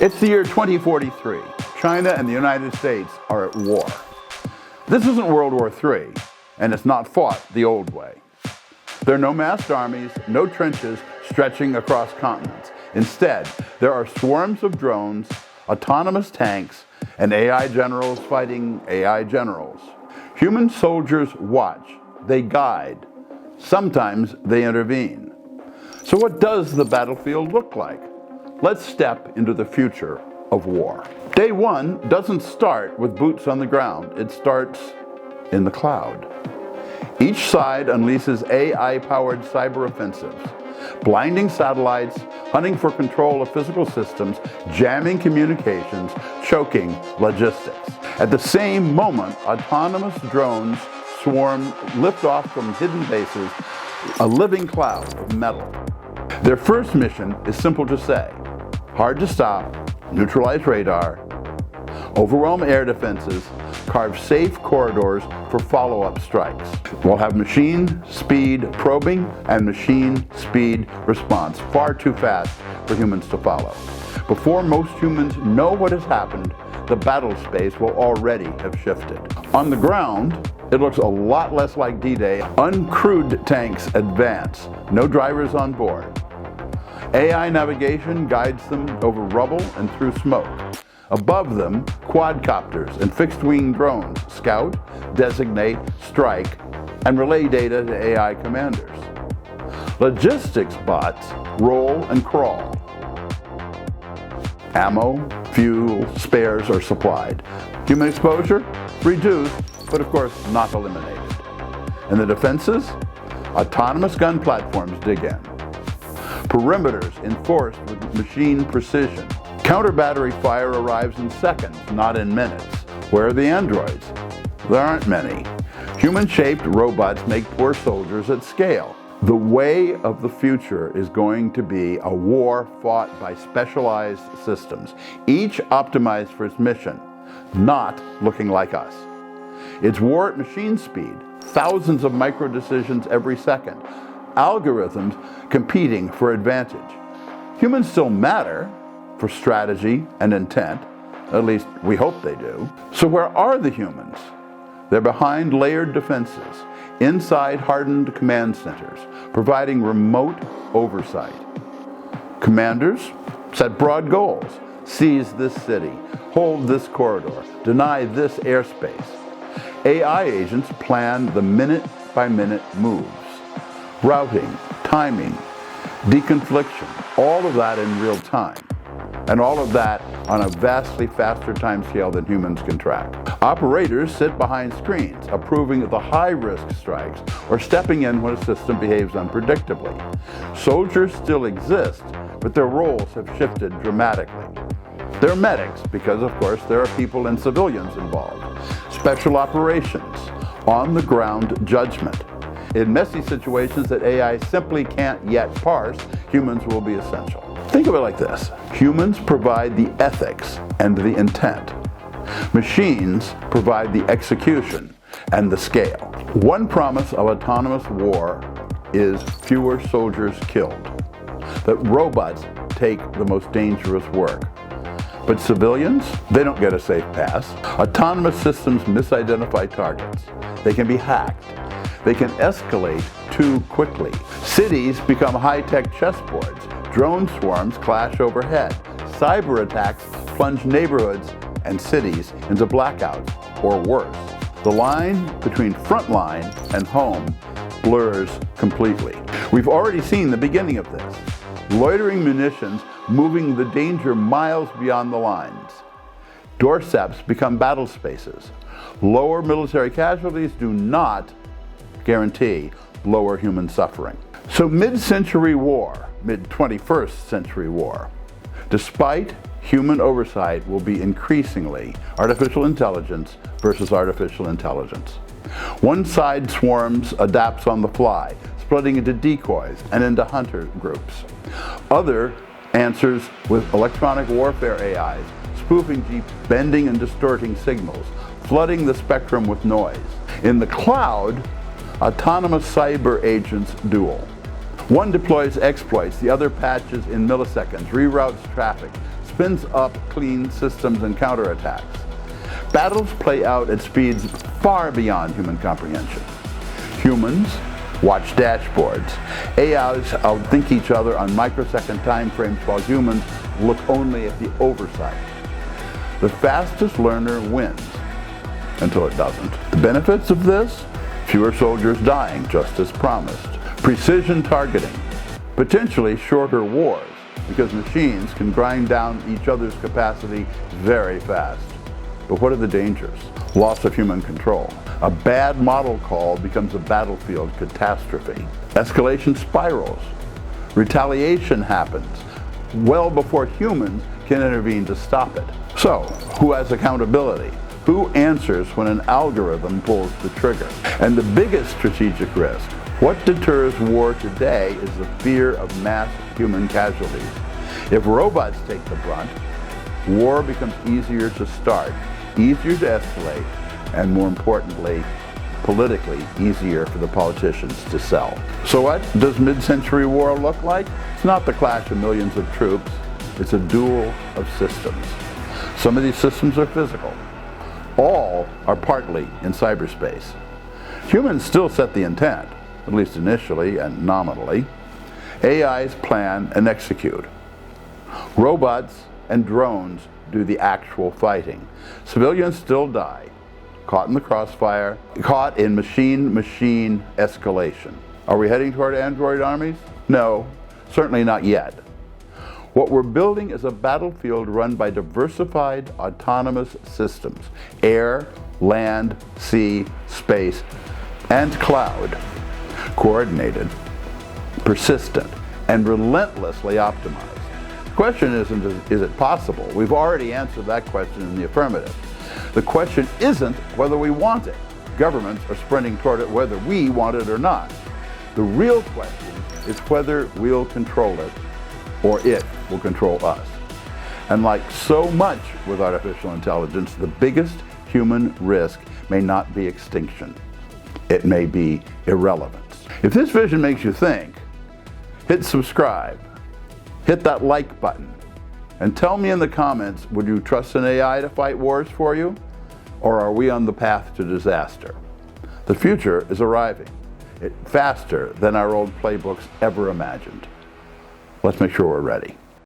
It's the year 2043. China and the United States are at war. This isn't World War III, and it's not fought the old way. There are no massed armies, no trenches stretching across continents. Instead, there are swarms of drones, autonomous tanks, and AI generals fighting AI generals. Human soldiers watch, they guide, sometimes they intervene. So what does the battlefield look like? Let's step into the future of war. Day one doesn't start with boots on the ground. It starts in the cloud. Each side unleashes AI-powered cyber offensives, blinding satellites, hunting for control of physical systems, jamming communications, choking logistics. At the same moment, autonomous drones swarm, lift off from hidden bases, a living cloud of metal. Their first mission is simple to say: hard to stop, neutralize radar, overwhelm air defenses, carve safe corridors for follow-up strikes. We'll have machine speed probing and machine speed response, far too fast for humans to follow. Before most humans know what has happened, the battle space will already have shifted. On the ground, it looks a lot less like D-Day. Uncrewed tanks advance, no drivers on board. AI navigation guides them over rubble and through smoke. Above them, quadcopters and fixed-wing drones scout, designate, strike, and relay data to AI commanders. Logistics bots roll and crawl. Ammo, fuel, spares are supplied. Human exposure? Reduced, but of course not eliminated. And the defenses? Autonomous gun platforms dig in. Perimeters enforced with machine precision. Counter-battery fire arrives in seconds, not in minutes. Where are the androids? There aren't many. Human-shaped robots make poor soldiers at scale. The way of the future is going to be a war fought by specialized systems, each optimized for its mission, not looking like us. It's war at machine speed, thousands of micro-decisions every second, algorithms competing for advantage. Humans still matter for strategy and intent, at least we hope they do. So where are the humans? They're behind layered defenses, inside hardened command centers, providing remote oversight. Commanders set broad goals: seize this city, hold this corridor, deny this airspace. AI agents plan the minute-by-minute moves, routing, timing, deconfliction, all of that in real time. And all of that on a vastly faster timescale than humans can track. Operators sit behind screens, approving the high-risk strikes or stepping in when a system behaves unpredictably. Soldiers still exist, but their roles have shifted dramatically. They're medics because, of course, there are people and civilians involved. Special operations, on-the-ground judgment. In messy situations that AI simply can't yet parse, humans will be essential. Think of it like this. Humans provide the ethics and the intent. Machines provide the execution and the scale. One promise of autonomous war is fewer soldiers killed. That robots take the most dangerous work. But civilians, they don't get a safe pass. Autonomous systems misidentify targets. They can be hacked. They can escalate too quickly. Cities become high-tech chessboards. Drone swarms clash overhead. Cyber attacks plunge neighborhoods and cities into blackouts, or worse. The line between frontline and home blurs completely. We've already seen the beginning of this. Loitering munitions moving the danger miles beyond the lines. Doorsteps become battle spaces. Lower military casualties do not guarantee lower human suffering. So mid-century war, mid-21st century war, despite human oversight, will be increasingly artificial intelligence versus artificial intelligence. One side swarms, adapts on the fly, splitting into decoys and into hunter groups. Other answers with electronic warfare AIs, spoofing jeeps, bending and distorting signals, flooding the spectrum with noise. In the cloud, autonomous cyber agents duel. One deploys exploits, the other patches in milliseconds, reroutes traffic, spins up clean systems and counterattacks. Battles play out at speeds far beyond human comprehension. Humans watch dashboards. AIs outthink each other on microsecond time frames while humans look only at the oversight. The fastest learner wins until it doesn't. The benefits of this? Fewer soldiers dying, just as promised. Precision targeting. Potentially shorter wars, because machines can grind down each other's capacity very fast. But what are the dangers? Loss of human control. A bad model call becomes a battlefield catastrophe. Escalation spirals. Retaliation happens well before humans can intervene to stop it. So, who has accountability? Who answers when an algorithm pulls the trigger? And the biggest strategic risk, what deters war today, is the fear of mass human casualties. If robots take the brunt, war becomes easier to start, easier to escalate, and more importantly, politically easier for the politicians to sell. So what does mid-century war look like? It's not the clash of millions of troops, it's a duel of systems. Some of these systems are physical. All are partly in cyberspace. Humans still set the intent, at least initially and nominally. AIs plan and execute. Robots and drones do the actual fighting. Civilians still die, caught in the crossfire, caught in machine-machine escalation. Are we heading toward android armies? No, certainly not yet. What we're building is a battlefield run by diversified autonomous systems: air, land, sea, space, and cloud. Coordinated, persistent, and relentlessly optimized. The question isn't, is it possible? We've already answered that question in the affirmative. The question isn't whether we want it. Governments are sprinting toward it whether we want it or not. The real question is whether we'll control it or it will control us. And like so much with artificial intelligence, the biggest human risk may not be extinction. It may be irrelevance. If this vision makes you think, hit subscribe, hit that like button, and tell me in the comments, would you trust an AI to fight wars for you? Or are we on the path to disaster? The future is arriving, faster than our old playbooks ever imagined. Let's make sure we're ready.